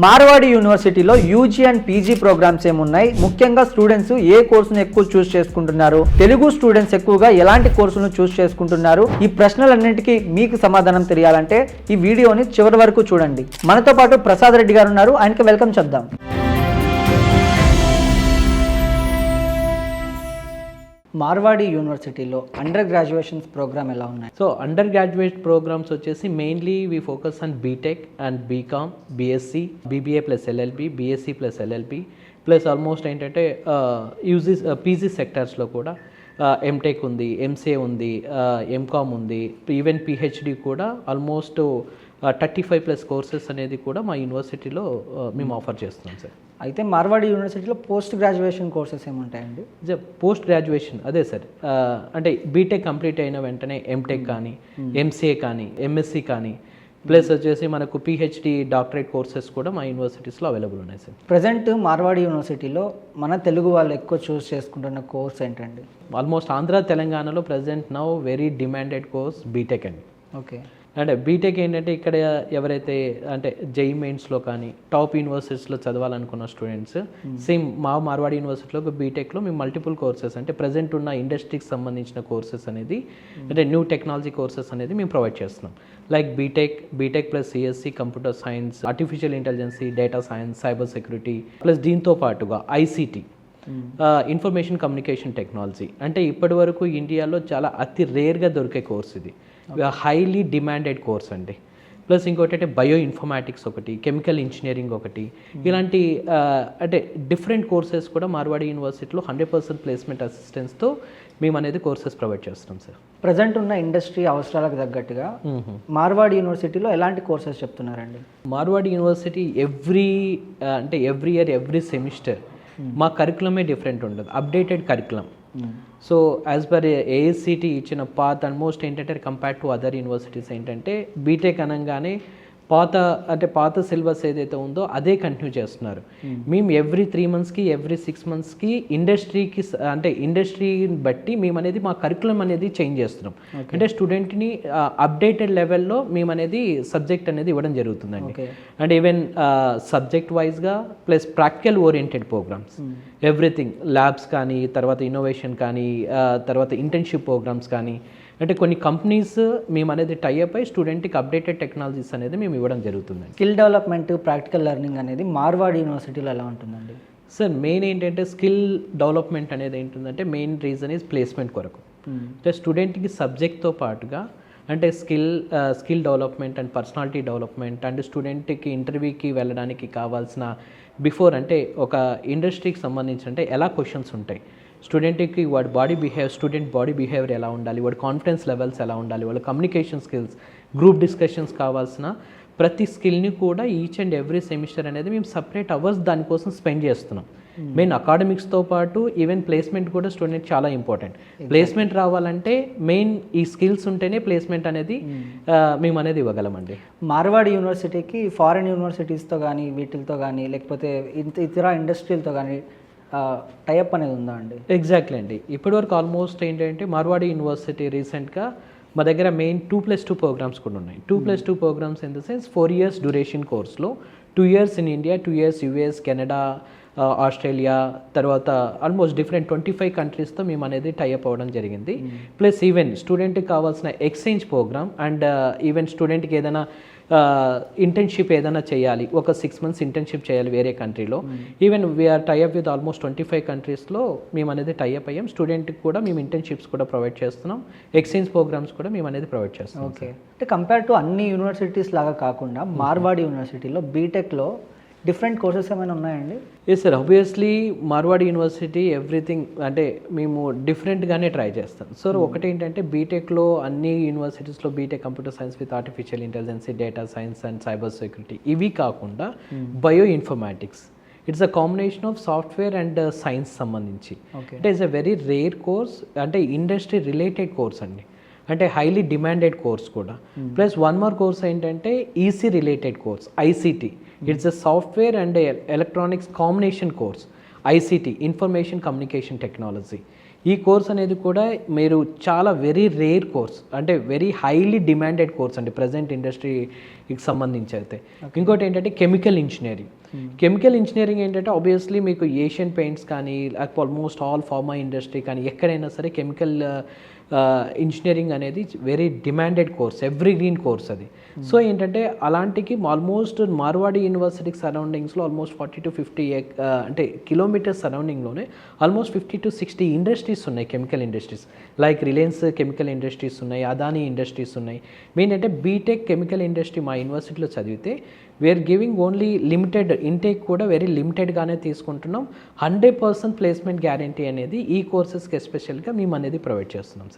మార్వాడి యూనివర్సిటీలో UG and PG programmes ఏమున్నాయి, ముఖ్యంగా స్టూడెంట్స్ ఏ కోర్సును ఎక్కువ చూస్ చేసుకుంటున్నారు, తెలుగు స్టూడెంట్స్ ఎక్కువగా ఎలాంటి కోర్సులను చూస్ చేసుకుంటున్నారు, ఈ ప్రశ్నలన్నింటికీ మీకు సమాధానం తెలియాలంటే ఈ వీడియోని చివరి వరకు చూడండి. మనతో పాటు ప్రసాద్ రెడ్డి గారు ఉన్నారు, ఆయనకి వెల్కమ్ చెప్దాం. మార్వాడి యూనివర్సిటీలో అండర్ గ్రాడ్యుయేషన్స్ ప్రోగ్రామ్ ఎలా ఉన్నాయి? సో అండర్ గ్రాడ్యుయేట్ ప్రోగ్రామ్స్ వచ్చేసి mainly we focus on BTech and BCom, BSc, BBA plus LLB, BSc plus LLB plus almost ఏంటంటే పీజీ సెక్టర్స్లో కూడా ఎంటెక్ ఉంది, ఎంసీఏ ఉంది, ఎంకామ్ ఉంది, ఈవెన్ పిహెచ్డి కూడా ఆల్మోస్ట్ 35+ కోర్సెస్ అనేది కూడా మా యూనివర్సిటీలో మేము ఆఫర్ చేస్తున్నాం సార్. అయితే మార్వాడి యూనివర్సిటీలో పోస్ట్ గ్రాడ్యుయేషన్ కోర్సెస్ ఏముంటాయండి? పోస్ట్ గ్రాడ్యుయేషన్ అదే సార్, అంటే బీటెక్ కంప్లీట్ అయిన వెంటనే ఎంటెక్ కానీ, ఎంసీఏ కానీ, ఎంఎస్సి కానీ, ప్లస్ వచ్చేసి మనకు పిహెచ్డి డాక్టరేట్ కోర్సెస్ కూడా మా యూనివర్సిటీస్లో అవైలబుల్ ఉన్నాయి సార్. ప్రజెంట్ మార్వాడి యూనివర్సిటీలో మన తెలుగు వాళ్ళు ఎక్కువ చూస్ చేసుకుంటున్న కోర్స్ ఏంటండి? ఆల్మోస్ట్ ఆంధ్ర తెలంగాణలో present now very demanded course BTech అండి. ఓకే. అంటే బీటెక్ ఏంటంటే ఇక్కడ ఎవరైతే అంటే జేఈఈ మెయిన్స్లో కానీ టాప్ యూనివర్సిటీస్లో చదవాలనుకున్న స్టూడెంట్స్ సేమ్ మా మార్వాడి యూనివర్సిటీలో బీటెక్లో మేము మల్టిపుల్ కోర్సెస్ అంటే ప్రజెంట్ ఉన్న ఇండస్ట్రీకి సంబంధించిన కోర్సెస్ అనేది అంటే న్యూ టెక్నాలజీ కోర్సెస్ అనేది మేము ప్రొవైడ్ చేస్తున్నాం. Like BTech plus CSC, computer science, artificial intelligence, data science, cyber security plus దీంతో పాటుగా ఐసీటీ, ఇన్ఫర్మేషన్ కమ్యూనికేషన్ టెక్నాలజీ. అంటే ఇప్పటి వరకు ఇండియాలో చాలా అతి రేర్గా దొరికే కోర్స్ ఇది, హైలీ డిమాండెడ్ కోర్స్ అండి. ప్లస్ ఇంకోటి అంటే బయో ఇన్ఫర్మాటిక్స్ ఒకటి, కెమికల్ ఇంజనీరింగ్ ఒకటి, ఇలాంటి అంటే డిఫరెంట్ కోర్సెస్ కూడా మార్వాడి యూనివర్సిటీలో 100% ప్లేస్మెంట్ అసిస్టెన్స్తో మేము అనేది కోర్సెస్ ప్రొవైడ్ చేస్తున్నాం సార్. ప్రజెంట్ ఉన్న ఇండస్ట్రీ అవసరాలకు తగ్గట్టుగా మార్వాడి యూనివర్సిటీలో ఎలాంటి కోర్సెస్ చెప్తున్నారండి? Marwadi university every year every semester మా కరికులమే డిఫరెంట్ ఉంటుంది, updated curriculum. So as per AICTE ఇచ్చిన పాత్ ఆల్మోస్ట్ ఏంటంటే కంపేర్ టు అదర్ యూనివర్సిటీస్ ఏంటంటే బీటెక్ అనగానే పాత సిలబస్ ఏదైతే ఉందో అదే కంటిన్యూ చేస్తున్నారు. మేము ఎవ్రీ 3 monthsకి ఎవ్రీ 6 monthsకి ఇండస్ట్రీకి అంటే ఇండస్ట్రీని బట్టి మేము అనేది మా కరికులం అనేది చేంజ్ చేస్తున్నాం. అంటే స్టూడెంట్ని అప్డేటెడ్ లెవెల్లో మేము అనేది సబ్జెక్ట్ అనేది ఇవ్వడం జరుగుతుందండి. అండ్ ఈవెన్ సబ్జెక్ట్ వైజ్గా plus practical oriented programs, everything, labs కానీ, తర్వాత ఇన్నోవేషన్ కానీ, తర్వాత ఇంటర్న్షిప్ ప్రోగ్రామ్స్ కానీ, అంటే కొన్ని కంపెనీస్ మేము అనేది టైఅప్ అయి స్టూడెంట్కి అప్డేటెడ్ టెక్నాలజీస్ అనేది మేము ఇవ్వడం జరుగుతుంది. స్కిల్ డెవలప్మెంట్, ప్రాక్టికల్ లెర్నింగ్ అనేది మార్వాడి యూనివర్సిటీలో ఎలా ఉంటుందండి? సార్ మెయిన్ ఏంటంటే స్కిల్ డెవలప్మెంట్ అనేది ఏంటంటే మెయిన్ రీజన్ ఈజ్ ప్లేస్మెంట్ కొరకు. అంటే స్టూడెంట్కి సబ్జెక్ట్తో పాటుగా అంటే skill development and personality development and స్టూడెంట్కి ఇంటర్వ్యూకి వెళ్ళడానికి కావాల్సిన బిఫోర్ అంటే ఒక ఇండస్ట్రీకి సంబంధించి అంటే ఎలా క్వశ్చన్స్ ఉంటాయి, స్టూడెంట్కి వాడి స్టూడెంట్ బాడీ బిహేవియర్ ఎలా ఉండాలి, వాడి కాన్ఫిడెన్స్ లెవెల్స్ ఎలా ఉండాలి, వాళ్ళ కమ్యూనికేషన్ స్కిల్స్, గ్రూప్ డిస్కషన్స్ కావాల్సిన ప్రతి స్కిల్ని కూడా ఈచ్ అండ్ ఎవ్రీ సెమిస్టర్ అనేది మేము సపరేట్ అవర్స్ దానికోసం స్పెండ్ చేస్తున్నాం. మెయిన్ అకాడమిక్స్తో పాటు ఈవెన్ ప్లేస్మెంట్ కూడా స్టూడెంట్ చాలా ఇంపార్టెంట్. ప్లేస్మెంట్ రావాలంటే మెయిన్ ఈ స్కిల్స్ ఉంటేనే ప్లేస్మెంట్ అనేది మేము అనేది ఇవ్వగలమండి. మార్వాడి యూనివర్సిటీకి ఫారిన్ యూనివర్సిటీస్తో కానీ వీటితో కానీ లేకపోతే ఇతర ఇండస్ట్రీలతో కానీ టైఅప్ అనేది ఉందా అండి? ఎగ్జాక్ట్లీ అండి. ఇప్పటివరకు ఆల్మోస్ట్ ఏంటంటే మార్వాడి యూనివర్సిటీ రీసెంట్గా మా దగ్గర మెయిన్ 2+2 ప్రోగ్రామ్స్ కూడా ఉన్నాయి. 2+2 programmes in the sense 4 years duration కోర్స్లో 2 years in India, 2 years US, Canada, Australia, తర్వాత ఆల్మోస్ట్ డిఫరెంట్ 25 కంట్రీస్తో మేము అనేది టైఅప్ అవ్వడం జరిగింది. ప్లస్ ఈవెన్ స్టూడెంట్కి కావాల్సిన ఎక్స్చేంజ్ ప్రోగ్రామ్ అండ్ ఈవెన్ స్టూడెంట్కి ఏదైనా ఇంటర్న్షిప్ ఏదైనా చేయాలి, ఒక 6 months ఇంటర్న్షిప్ చేయాలి వేరే కంట్రీలో, even we are tie up with almost 25 కంట్రీస్లో మేము అనేది టైఅప్ అయ్యాం. స్టూడెంట్కి కూడా మేము ఇంటర్న్షిప్స్ కూడా ప్రొవైడ్ చేస్తున్నాం, ఎక్స్చేంజ్ ప్రోగ్రామ్స్ కూడా మేము అనేది ప్రొవైడ్ చేస్తున్నాం. ఓకే. అంటే కంపేర్ టు అన్ని యూనివర్సిటీస్ లాగా కాకుండా మార్వాడి యూనివర్సిటీలో బీటెక్లో డిఫరెంట్ కోర్సెస్ ఏమైనా ఉన్నాయండి? Yes sir, obviously Marwadi university everything అంటే మేము డిఫరెంట్గానే ట్రై చేస్తాం. సో ఒకటి ఏంటంటే బీటెక్లో అన్ని యూనివర్సిటీస్లో BTech computer science with artificial intelligence, data science and cyber security, ఇవి కాకుండా bioinformatics, it's a combination of software and science సంబంధించి. It is a very rare course, అంటే ఇండస్ట్రీ రిలేటెడ్ కోర్స్ అండి, అంటే హైలీ డిమాండెడ్ కోర్స్ కూడా. Plus one more course ఏంటంటే EC related course, ICT, it's a software and electronics combination course, ICT, information communication technology. ఈ course అనేది కూడా మీరు చాలా వెరీ రేర్ కోర్స్, అంటే వెరీ హైలీ డిమాండెడ్ కోర్స్ అండి ప్రజెంట్ ఇండస్ట్రీకి సంబంధించి అయితే. ఇంకోటి ఏంటంటే కెమికల్ ఇంజనీరింగ్. కెమికల్ ఇంజనీరింగ్ ఏంటంటే ఆబ్వియస్లీ మీకు ఏషియన్ పెయింట్స్ కానీ ఆల్మోస్ట్ ఆల్ ఫార్మా ఇండస్ట్రీ కానీ ఎక్కడైనా సరే కెమికల్ ఇంజనీరింగ్ అనేది very demanded course, every green course అది. సో ఏంటంటే అలాంటికి ఆల్మోస్ట్ మార్వాడి యూనివర్సిటీకి సరౌండింగ్స్లో ఆల్మోస్ట్ 40 to 50 అంటే కిలోమీటర్స్ సరౌండింగ్లోనే ఆల్మోస్ట్ 50 to 60 ఇండస్ట్రీస్ ఉన్నాయి, chemical industries. Like Reliance chemical industries ఉన్నాయి, అదానీ ఇండస్ట్రీస్ ఉన్నాయి. ఏంటంటే బీటెక్ కెమికల్ ఇండస్ట్రీ మా యూనివర్సిటీలో చదివితే we are giving only limited intake కూడా వెరీ లిమిటెడ్గానే తీసుకుంటున్నాం. 100% ప్లేస్మెంట్ గ్యారంటీ అనేది ఈ కోర్సెస్కి ఎస్పెషల్గా మేము అనేది ప్రొవైడ్ చేస్తున్నాం సార్.